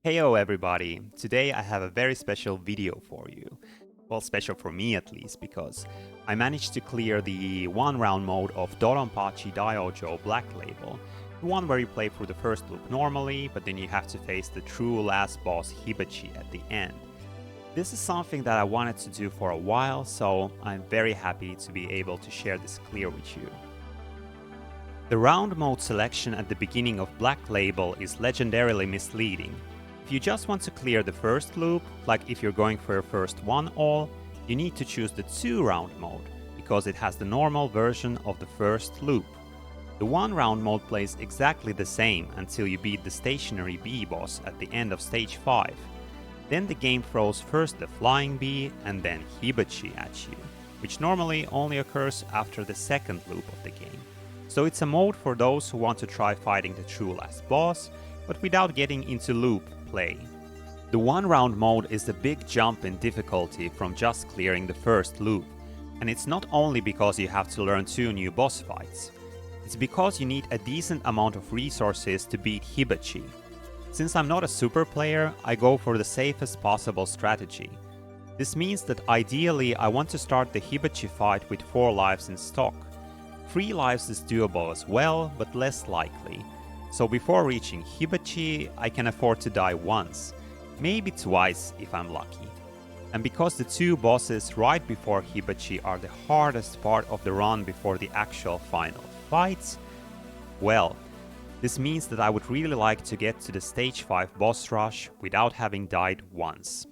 Heyo everybody! Today I have a very special video for you. Well, special for me at least, because I managed to clear the one-round mode of Dodonpachi Daioujou Black Label. The one where you play through the first loop normally, but then you have to face the true last boss Hibachi at the end. This is something that I wanted to do for a while, so I'm very happy to be able to share this clear with you. The round mode selection at the beginning of Black Label is legendarily misleading. If you just want to clear the first loop, like if you're going for your first 1-all, you need to choose the 2-round mode, because it has the normal version of the first loop. The 1-round mode plays exactly the same until you beat the stationary bee boss at the end of stage 5. Then the game throws first the flying bee and then Hibachi at you, which normally only occurs after the second loop of the game. So it's a mode for those who want to try fighting the true last boss, but without getting into loop play. The 1-round mode is a big jump in difficulty from just clearing the first loop, and it's not only because you have to learn 2 new boss fights. It's because you need a decent amount of resources to beat Hibachi. Since I'm not a super player, I go for the safest possible strategy. This means that ideally I want to start the Hibachi fight with 4 lives in stock. 3 lives is doable as well, but less likely. So before reaching Hibachi, I can afford to die once, maybe twice if I'm lucky. And because the 2 bosses right before Hibachi are the hardest part of the run before the actual final fight, well, this means that I would really like to get to the stage 5 boss rush without having died once.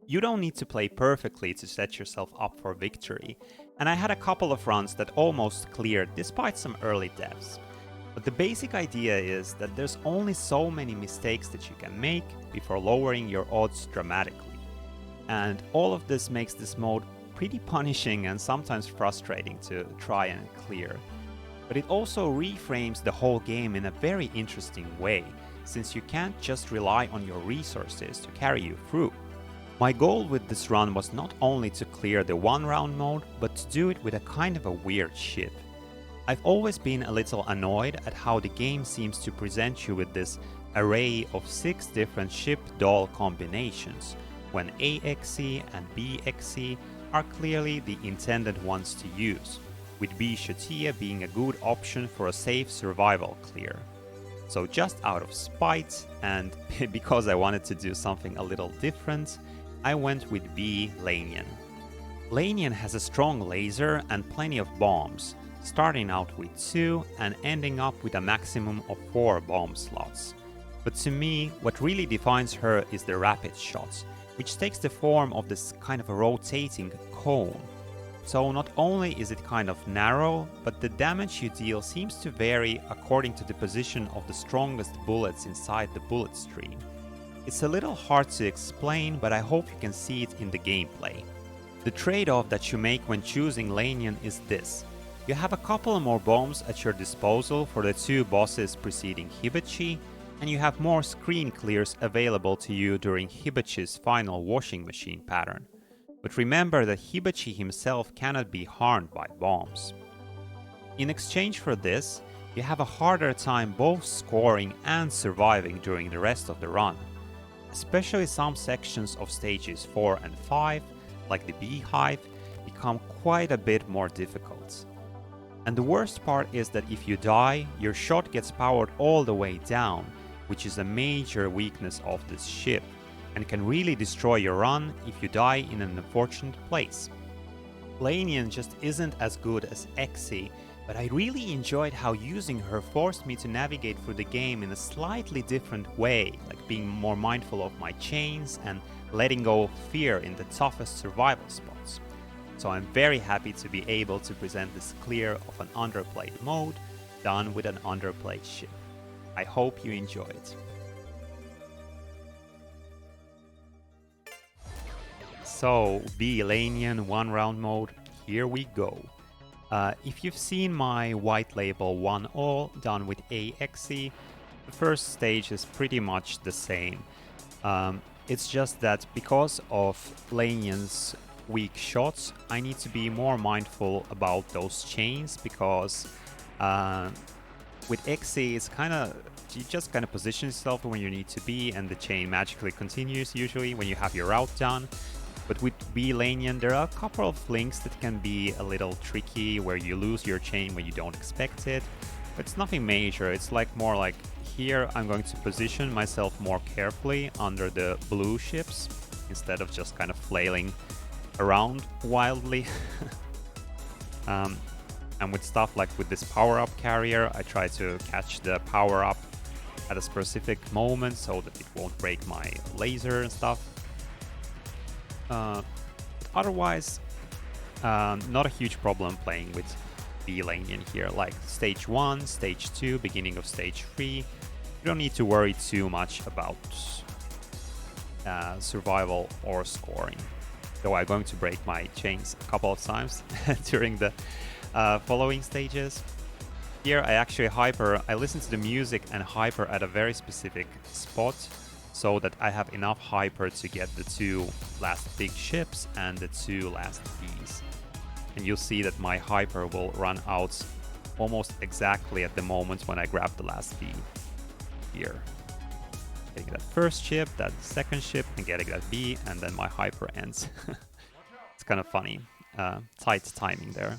You don't need to play perfectly to set yourself up for victory, and I had a couple of runs that almost cleared despite some early deaths. But the basic idea is that there's only so many mistakes that you can make before lowering your odds dramatically. And all of this makes this mode pretty punishing and sometimes frustrating to try and clear. But it also reframes the whole game in a very interesting way, since you can't just rely on your resources to carry you through. My goal with this run was not only to clear the 1-round mode, but to do it with a kind of a weird ship. I've always been a little annoyed at how the game seems to present you with this array of 6 different ship-doll combinations, when AXE and BXE are clearly the intended ones to use, with B Shatia being a good option for a safe survival clear. So just out of spite, and because I wanted to do something a little different, I went with B-Leinyan. Leinyan has a strong laser and plenty of bombs, starting out with 2 and ending up with a maximum of 4 bomb slots. But to me, what really defines her is the rapid shots, which takes the form of this kind of a rotating cone. So not only is it kind of narrow, but the damage you deal seems to vary according to the position of the strongest bullets inside the bullet stream. It's a little hard to explain, but I hope you can see it in the gameplay. The trade-off that you make when choosing Leinyan is this. You have a couple more bombs at your disposal for the 2 bosses preceding Hibachi, and you have more screen clears available to you during Hibachi's final washing machine pattern. But remember that Hibachi himself cannot be harmed by bombs. In exchange for this, you have a harder time both scoring and surviving during the rest of the run. Especially some sections of stages 4 and 5, like the beehive, become quite a bit more difficult. And the worst part is that if you die, your shot gets powered all the way down, which is a major weakness of this ship, and can really destroy your run if you die in an unfortunate place. Leinyan just isn't as good as Exe, but I really enjoyed how using her forced me to navigate through the game in a slightly different way, like being more mindful of my chains and letting go of fear in the toughest survival spots. So I'm very happy to be able to present this clear of an underplayed mode done with an underplayed ship. I hope you enjoy it. So, B-Leinyan 1-round mode, here we go. If you've seen my white label 1-all done with AXE, the first stage is pretty much the same. It's just that because of Leinyan's weak shots, I need to be more mindful about those chains, because with Exe it's kind of you just kind of position yourself where you need to be, and the chain magically continues usually when you have your route done. But with B-Leinyan, there are a couple of links that can be a little tricky, where you lose your chain when you don't expect it. But it's nothing major. It's like more like here I'm going to position myself more carefully under the blue ships instead of just kind of flailing around wildly. And with stuff like with this power-up carrier, I try to catch the power-up at a specific moment so that it won't break my laser and stuff. Otherwise, not a huge problem playing with B-Leinyan here. Like stage 1, stage 2, beginning of stage 3, you don't need to worry too much about survival or scoring. Though I'm going to break my chains a couple of times during the following stages. Here I listen to the music and hyper at a very specific spot, so that I have enough hyper to get the 2 last big ships and the 2 last Bs. And you'll see that my hyper will run out almost exactly at the moment when I grab the last B here. Getting that first ship, that second ship, and getting that B, and then my hyper ends. It's kind of funny. Tight timing there.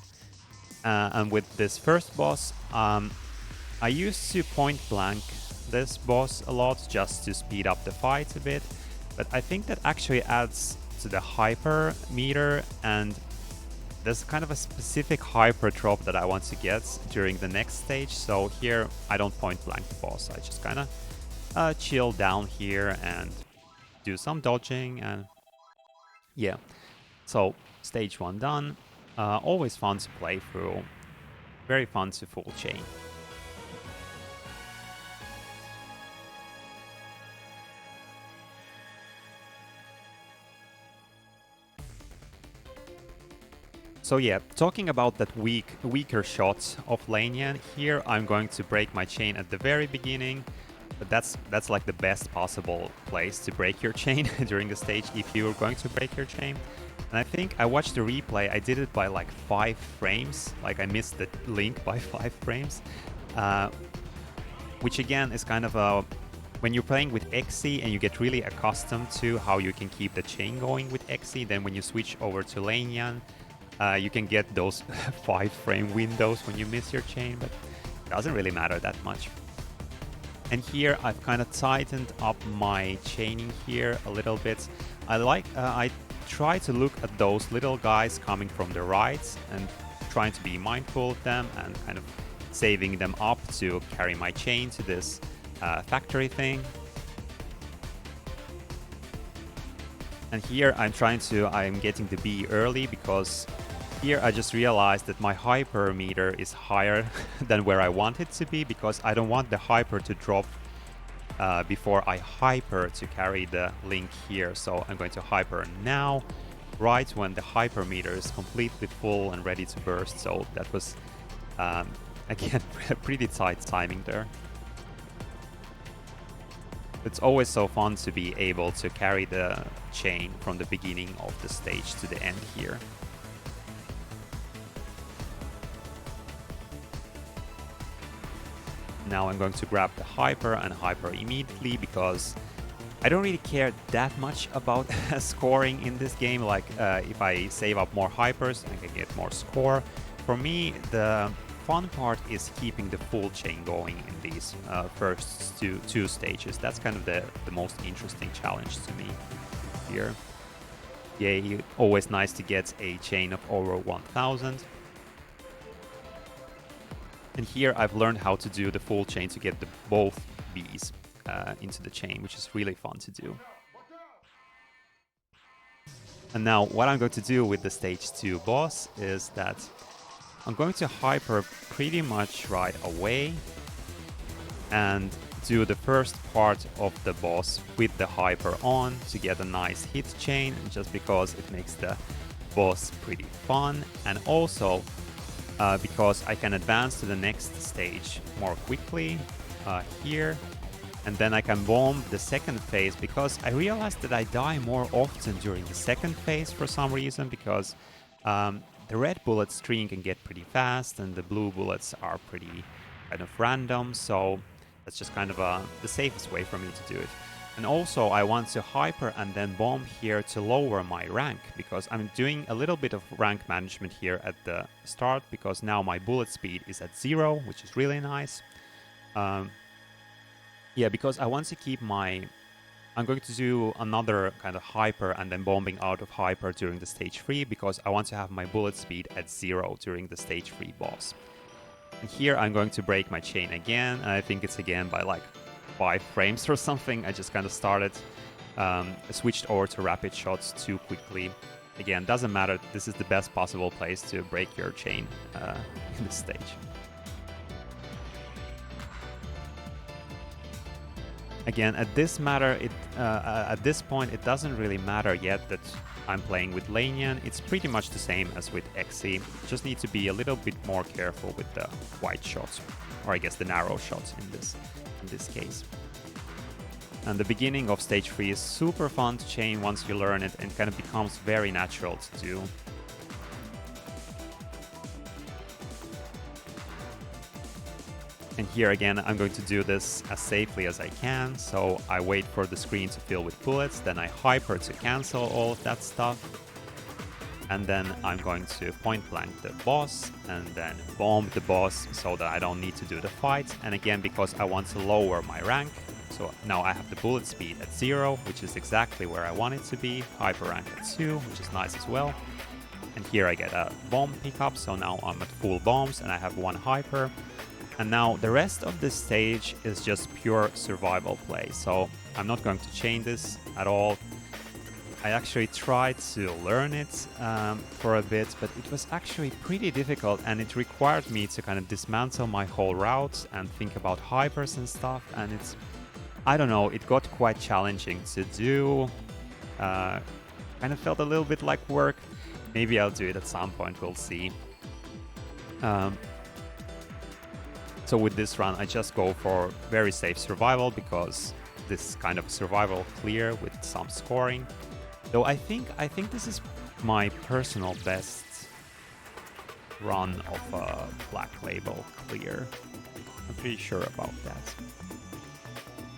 And with this first boss, I used to point blank this boss a lot just to speed up the fight a bit, but I think that actually adds to the hyper meter, and there's kind of a specific hyper drop that I want to get during the next stage. So here I don't point blank the boss, I just kind of chill down here and do some dodging, and yeah. So stage 1 done. Always fun to play through, very fun to full chain. So yeah, talking about that weaker shot of Leinyan, here I'm going to break my chain at the very beginning, but that's like the best possible place to break your chain during the stage if you're going to break your chain. And I think I watched the replay, I did it by like 5 frames, like I missed the link by 5 frames, which again is kind of a... When you're playing with XC and you get really accustomed to how you can keep the chain going with XC, then when you switch over to Leinyan, you can get those 5-frame windows when you miss your chain, but it doesn't really matter that much. And here I've kind of tightened up my chaining here a little bit. I try to look at those little guys coming from the right and trying to be mindful of them and kind of saving them up to carry my chain to this factory thing. And here I'm getting the B early, because here I just realized that my hyper meter is higher than where I want it to be, because I don't want the hyper to drop before I hyper to carry the link here. So I'm going to hyper now, right when the hyper meter is completely full and ready to burst. So that was, again, pretty tight timing there. It's always so fun to be able to carry the chain from the beginning of the stage to the end here. Now I'm going to grab the hyper and hyper immediately, because I don't really care that much about scoring in this game. Like if I save up more hypers, I can get more score. For me, the fun part is keeping the full chain going in these first two stages. That's kind of the most interesting challenge to me here. Yeah, always nice to get a chain of over 1000. And here I've learned how to do the full chain to get both Bs into the chain, which is really fun to do. And now what I'm going to do with the stage 2 boss is that I'm going to hyper pretty much right away and do the first part of the boss with the hyper on to get a nice hit chain, just because it makes the boss pretty fun, and also because I can advance to the next stage more quickly here, and then I can bomb the second phase, because I realized that I die more often during the second phase for some reason, because the red bullet stream can get pretty fast and the blue bullets are pretty kind of random, so That's just kind of the safest way for me to do it. And also I want to hyper and then bomb here to lower my rank, because I'm doing a little bit of rank management here at the start, because now my bullet speed is at 0, which is really nice. Yeah, because I want to keep my... I'm going to do another kind of hyper and then bombing out of hyper during the stage 3, because I want to have my bullet speed at 0 during the stage 3 boss. And here I'm going to break my chain again, and I think it's again by like 5 frames or something. I just kind of started, switched over to rapid shots too quickly. Again, doesn't matter, this is the best possible place to break your chain in this stage. Again, at this point, it doesn't really matter yet that I'm playing with Leinyan. It's pretty much the same as with Xe. Just need to be a little bit more careful with the wide shots, or I guess the narrow shots in this case. And the beginning of stage 3 is super fun to chain once you learn it, and kind of becomes very natural to do. And here again, I'm going to do this as safely as I can. So I wait for the screen to fill with bullets, then I hyper to cancel all of that stuff. And then I'm going to point blank the boss and then bomb the boss so that I don't need to do the fight. And again, because I want to lower my rank. So now I have the bullet speed at 0, which is exactly where I want it to be. Hyper rank at 2, which is nice as well. And here I get a bomb pickup. So now I'm at full bombs and I have 1 hyper. And now the rest of this stage is just pure survival play. So I'm not going to chain this at all. I actually tried to learn it for a bit, but it was actually pretty difficult, and it required me to kind of dismantle my whole route and think about hypers and stuff. And it's, I don't know, it got quite challenging to do. Kind of felt a little bit like work. Maybe I'll do it at some point, we'll see. So with this run, I just go for very safe survival, because this kind of survival clear with some scoring. Though I think this is my personal best run of Black Label clear. I'm pretty sure about that.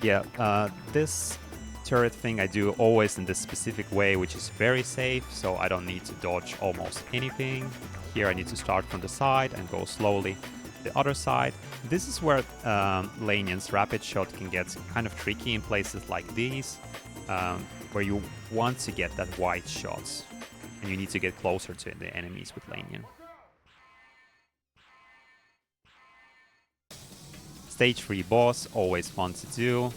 Yeah, this turret thing I do always in this specific way, which is very safe, so I don't need to dodge almost anything. Here I need to start from the side and go slowly the other side. This is where Leinyan's rapid shot can get kind of tricky in places like these, where you want to get that wide shot, and you need to get closer to the enemies with Leinyan. Stage 3 boss, always fun to do.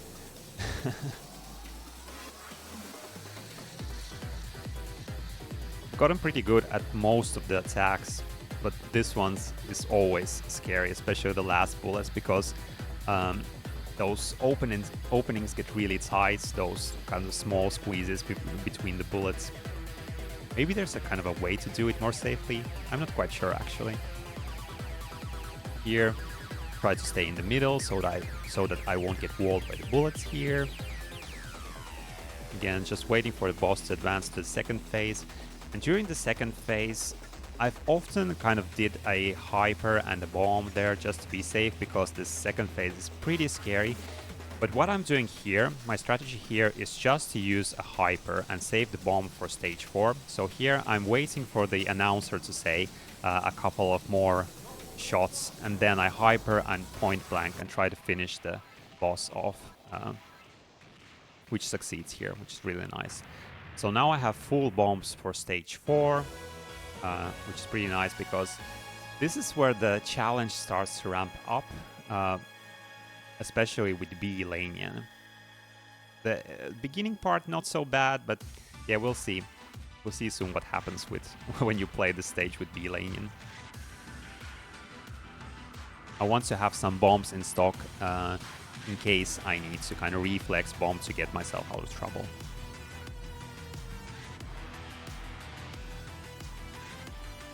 Gotten pretty good at most of the attacks, but this one is always scary, especially the last bullets, because those openings get really tight, those kind of small squeezes between the bullets. Maybe there's a kind of a way to do it more safely. I'm not quite sure, actually. Here, try to stay in the middle so that I won't get walled by the bullets here. Again, just waiting for the boss to advance to the second phase. And during the second phase, I've often kind of did a hyper and a bomb there just to be safe, because this second phase is pretty scary. But what I'm doing here, my strategy here is just to use a hyper and save the bomb for stage 4. So here I'm waiting for the announcer to say a couple of more shots, and then I hyper and point blank and try to finish the boss off, which succeeds here, which is really nice. So now I have full bombs for stage 4, which is pretty nice, because this is where the challenge starts to ramp up, especially with B-Leinyan. The beginning part not so bad, but yeah, we'll see. We'll see soon what happens with when you play the stage with B-Leinyan. I want to have some bombs in stock in case I need to kind of reflex bomb to get myself out of trouble.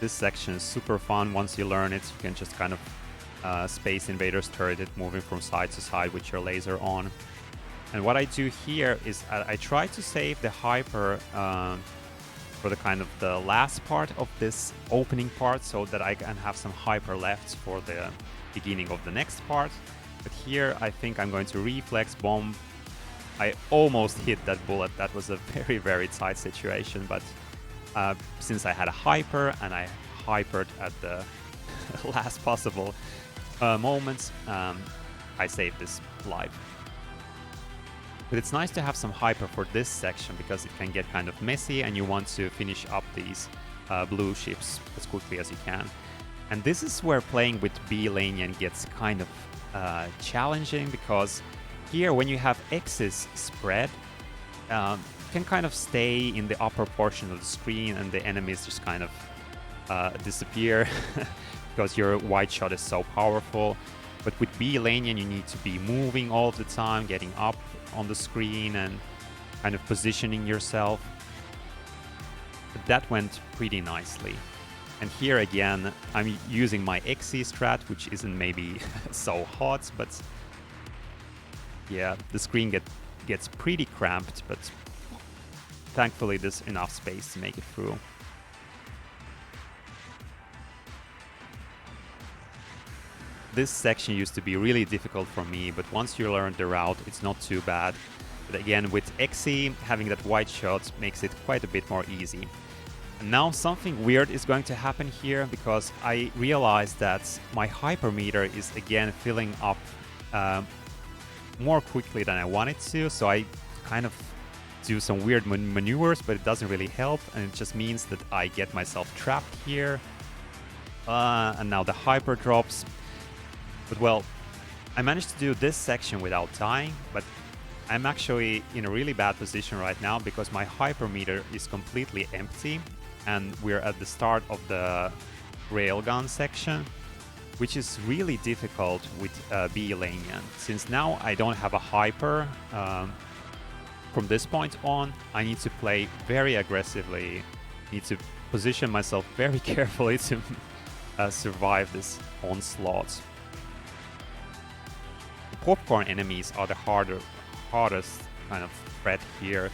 This section is super fun. Once you learn it, you can just kind of Space Invaders turret it, moving from side to side with your laser on. And what I do here is I try to save the hyper for the kind of the last part of this opening part, so that I can have some hyper left for the beginning of the next part. But here I think I'm going to reflex bomb. I almost hit that bullet. That was a very, very tight situation, but since I had a hyper and I hypered at the last possible moment, I saved this life. But it's nice to have some hyper for this section because it can get kind of messy and you want to finish up these blue ships as quickly as you can. And this is where playing with B-Leinyan gets kind of challenging, because here when you have X's spread, you can kind of stay in the upper portion of the screen and the enemies just kind of disappear because your wide shot is so powerful. But with B-Leinyan you need to be moving all the time, getting up on the screen and kind of positioning yourself. But that went pretty nicely. And here again, I'm using my XC strat, which isn't maybe so hot, but yeah, the screen gets pretty cramped, but thankfully there's enough space to make it through. This section used to be really difficult for me, but once you learn the route, it's not too bad. But again, with XC, having that wide shot makes it quite a bit more easy. And now something weird is going to happen here, because I realized that my hypermeter is again filling up more quickly than I wanted to, so I kind of do some weird maneuvers, but it doesn't really help, and it just means that I get myself trapped here. And now the hyper drops. But well, I managed to do this section without dying, but I'm actually in a really bad position right now because my hypermeter is completely empty and we're at the start of the railgun section, which is really difficult with B-Leinyan. Since now I don't have a hyper, from this point on, I need to play very aggressively, need to position myself very carefully to survive this onslaught. Popcorn enemies are the hardest kind of threat here,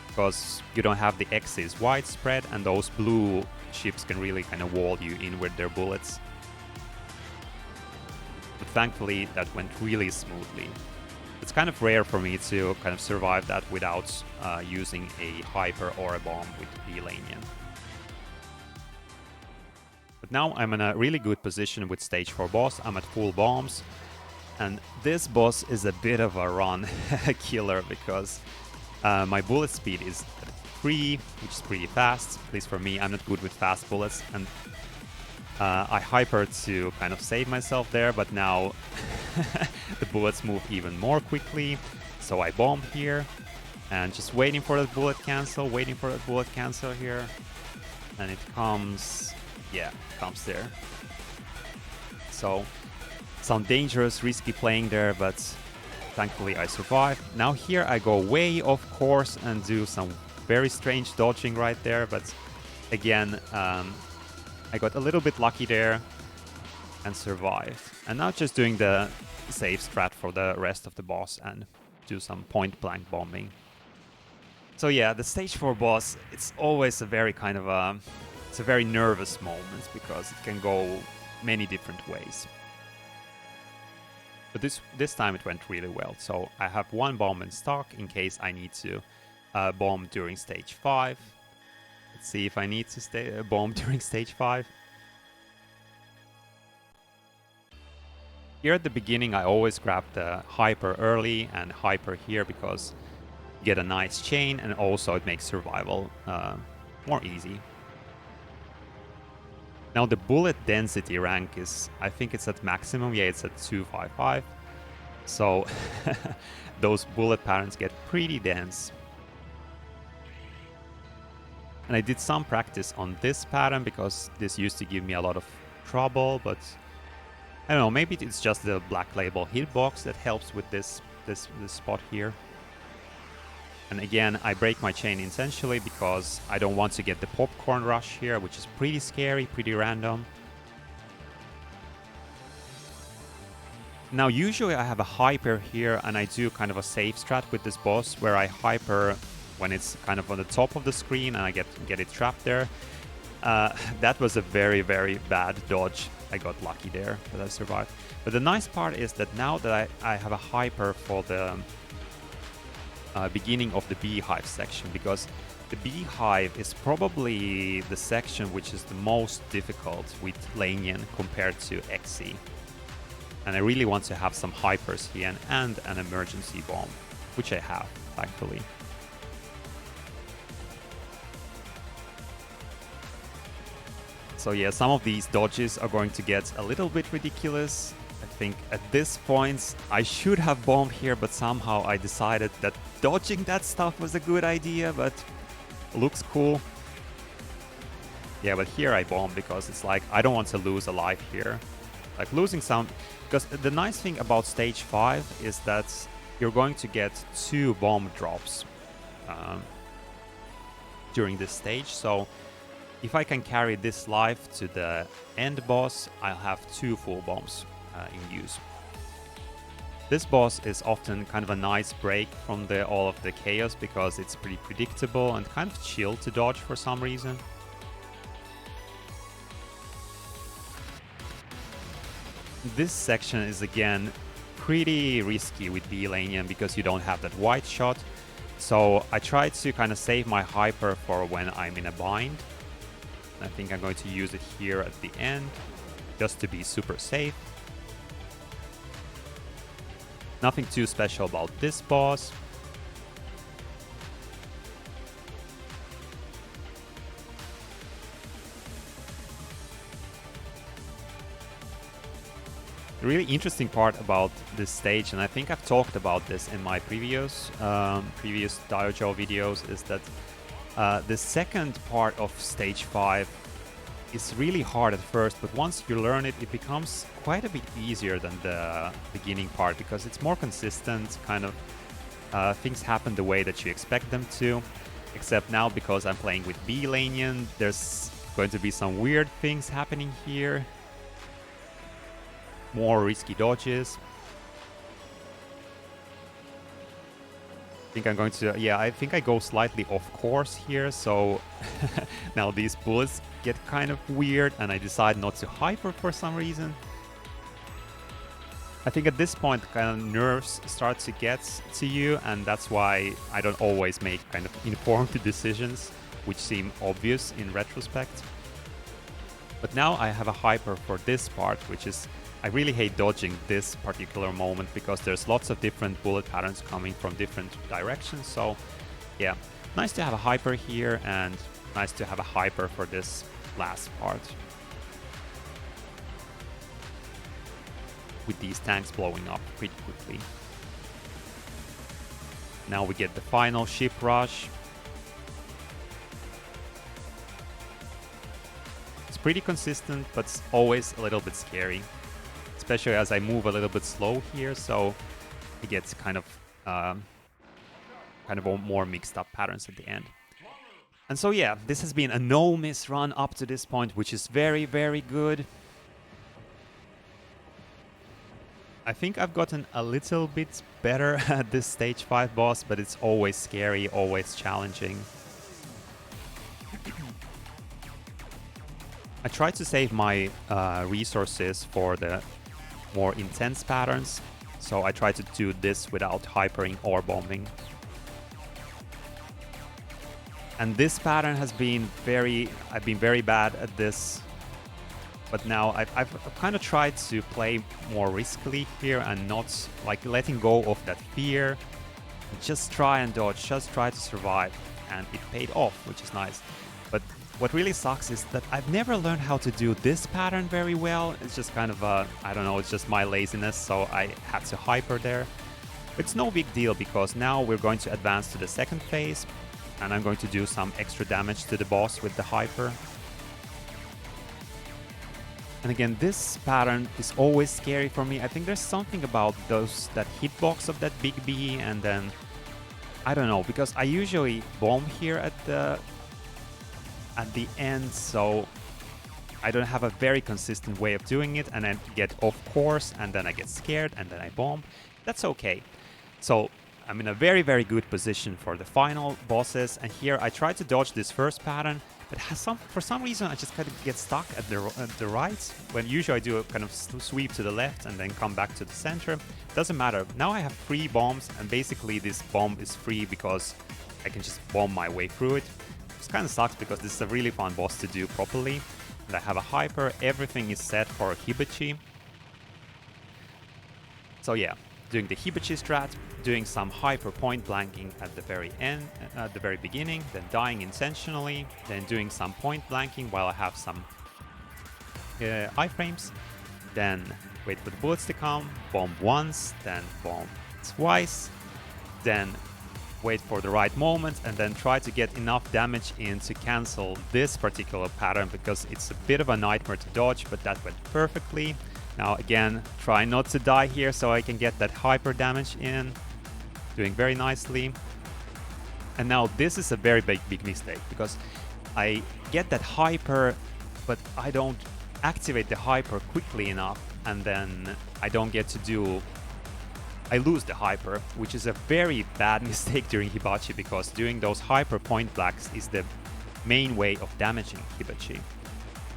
because you don't have the X's widespread and those blue ships can really kind of wall you in with their bullets. But thankfully that went really smoothly. It's kind of rare for me to kind of survive that without using a hyper or a bomb with B-Leinyan. But now I'm in a really good position with stage 4 boss. I'm at full bombs. And this boss is a bit of a run killer because my bullet speed is 3, which is pretty fast, at least for me. I'm not good with fast bullets, and I hypered to kind of save myself there, but now the bullets move even more quickly. So I bomb here, and just waiting for that bullet cancel, here. And it comes, yeah, it comes there. So some dangerous, risky playing there, but thankfully I survived. Now here I go way off course and do some very strange dodging right there, but again, I got a little bit lucky there and survived. And now just doing the safe strat for the rest of the boss and do some point-blank bombing. So yeah, the stage 4 boss, it's always a very kind of it's a very nervous moment because it can go many different ways. But this time it went really well, so I have one bomb in stock in case I need to bomb during stage 5. Let's see if I need to bomb during stage 5. Here at the beginning I always grab the hyper early and hyper here because you get a nice chain and also it makes survival more easy. Now the bullet density rank is, I think it's at maximum, yeah, it's at 255. So those bullet patterns get pretty dense. And I did some practice on this pattern because this used to give me a lot of trouble, but I don't know, maybe it's just the Black Label hitbox that helps with this spot here. And again, I break my chain intentionally because I don't want to get the popcorn rush here, which is pretty scary, pretty random. Now, usually I have a hyper here and I do kind of a safe strat with this boss where I hyper when it's kind of on the top of the screen and I get it trapped there. That was a very, very bad dodge. I got lucky there that I survived. But the nice part is that now that I have a hyper for the beginning of the beehive section, because the beehive is probably the section which is the most difficult with Leinyan compared to XE. And I really want to have some hypers here and an emergency bomb, which I have, thankfully. So yeah, some of these dodges are going to get a little bit ridiculous. I think at this point I should have bombed here, but somehow I decided that dodging that stuff was a good idea, but looks cool. Yeah, but here I bomb because it's like I don't want to lose a life here. Like losing some... Because the nice thing about stage 5 is that you're going to get 2 bomb drops during this stage. So if I can carry this life to the end boss, I'll have 2 full bombs in use. This boss is often kind of a nice break from all of the chaos because it's pretty predictable and kind of chill to dodge for some reason. This section is again pretty risky with B-Leinyan because you don't have that white shot. So I try to kind of save my hyper for when I'm in a bind. I think I'm going to use it here at the end just to be super safe. Nothing too special about this boss. The really interesting part about this stage, and I think I've talked about this in my previous Daioujou videos, is that the second part of stage 5 is really hard at first, but once you learn it, it becomes quite a bit easier than the beginning part because it's more consistent, kind of things happen the way that you expect them to, except now because I'm playing with B-Leinyan, there's going to be some weird things happening here. More risky dodges. I think I'm going to, yeah, I think I go slightly off course here, so now these bullets get kind of weird and I decide not to hyper for some reason. I think at this point kind of nerves start to get to you, and that's why I don't always make kind of informed decisions which seem obvious in retrospect. But now I have a hyper for this part, which is, I really hate dodging this particular moment because there's lots of different bullet patterns coming from different directions. So yeah, nice to have a hyper here and nice to have a hyper for this last part. With these tanks blowing up pretty quickly. Now we get the final ship rush. It's pretty consistent, but it's always a little bit scary. Especially as I move a little bit slow here, so it gets kind of more mixed up patterns at the end. And so yeah, this has been a no-miss run up to this point, which is very, very good. I think I've gotten a little bit better at this stage 5 boss, but it's always scary, always challenging. I try to save my resources for the more intense patterns, so I try to do this without hypering or bombing. And this pattern has been I've been very bad at this, but now I've kind of tried to play more riskily here and not like letting go of that fear. Just try and dodge, just try to survive, and it paid off, which is nice. But what really sucks is that I've never learned how to do this pattern very well. It's just kind of I don't know, it's just my laziness, so I had to hyper there. It's no big deal because now we're going to advance to the second phase and I'm going to do some extra damage to the boss with the hyper. And again, this pattern is always scary for me. I think there's something about that hitbox of that big B, and then I don't know, because I usually bomb here at the end, so I don't have a very consistent way of doing it, and I get off course, and then I get scared, and then I bomb. That's okay. So I'm in a very, very good position for the final bosses, and here I try to dodge this first pattern, But for some reason, I just kind of get stuck at the right, when usually I do a kind of sweep to the left and then come back to the center. Doesn't matter. Now I have 3 bombs, and basically this bomb is free because I can just bomb my way through it. It kind of sucks because this is a really fun boss to do properly. And I have a hyper. Everything is set for Hibachi. So yeah, doing the Hibachi strat, doing some hyper point blanking at the very end, at the very beginning, then dying intentionally, then doing some point blanking while I have some iframes, then wait for the bullets to come, bomb once, then bomb twice, then wait for the right moment, and then try to get enough damage in to cancel this particular pattern, because it's a bit of a nightmare to dodge, but that went perfectly. Now again, try not to die here so I can get that hyper damage in. Doing very nicely. And now this is a very big mistake, because I get that hyper, but I don't activate the hyper quickly enough, and then I don't get to do... I lose the hyper, which is a very bad mistake during Hibachi, because doing those hyper point blacks is the main way of damaging Hibachi.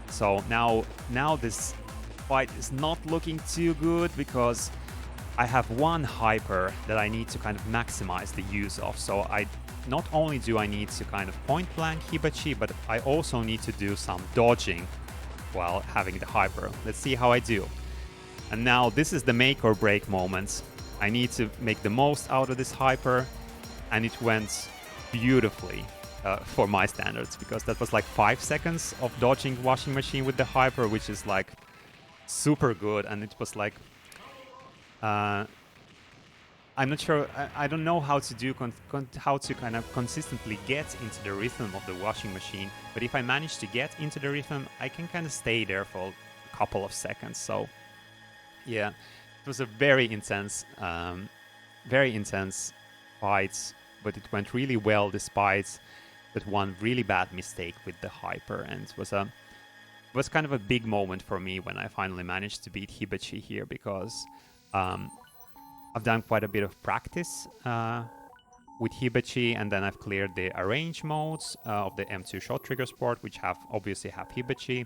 So now this fight is not looking too good, because I have 1 hyper that I need to kind of maximize the use of. So not only do I need to kind of point blank Hibachi, but I also need to do some dodging while having the hyper. Let's see how I do. And now this is the make or break moment. I need to make the most out of this hyper, and it went beautifully for my standards, because that was like 5 seconds of dodging washing machine with the hyper, which is like super good. And it was like I'm not sure, I don't know how to do how to kind of consistently get into the rhythm of the washing machine, but if I manage to get into the rhythm, I can kind of stay there for a couple of seconds. So yeah, it was a very intense fight, but it went really well despite that 1 really bad mistake with the hyper. And it was kind of a big moment for me when I finally managed to beat Hibachi here, because I've done quite a bit of practice with Hibachi, and then I've cleared the arrange modes of the M2 ShotTriggers port, which obviously have Hibachi.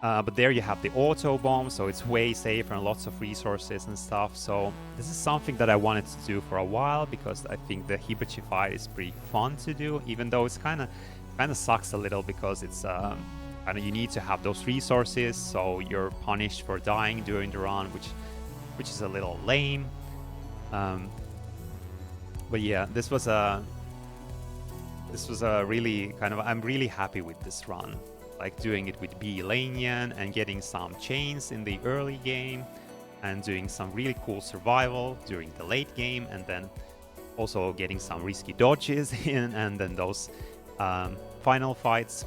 But there you have the auto bomb, so it's way safer and lots of resources and stuff. So this is something that I wanted to do for a while, because I think the Hibachi fight is pretty fun to do, even though it's kind of sucks a little, because it's kind of, you need to have those resources, so you're punished for dying during the run, which is a little lame. But yeah, this was a really kind of, I'm really happy with this run. Like doing it with B-Leinyan and getting some chains in the early game, and doing some really cool survival during the late game, and then also getting some risky dodges in, and then those final fights.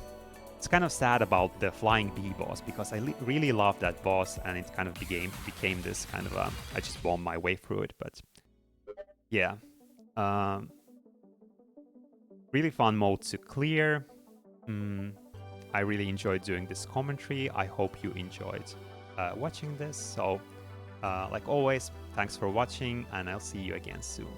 It's kind of sad about the flying bee boss, because I really love that boss, and it kind of became this kind of I just bombed my way through it. But yeah, really fun mode to clear. I really enjoyed doing this commentary. I hope you enjoyed watching this. So like always, thanks for watching, and I'll see you again soon.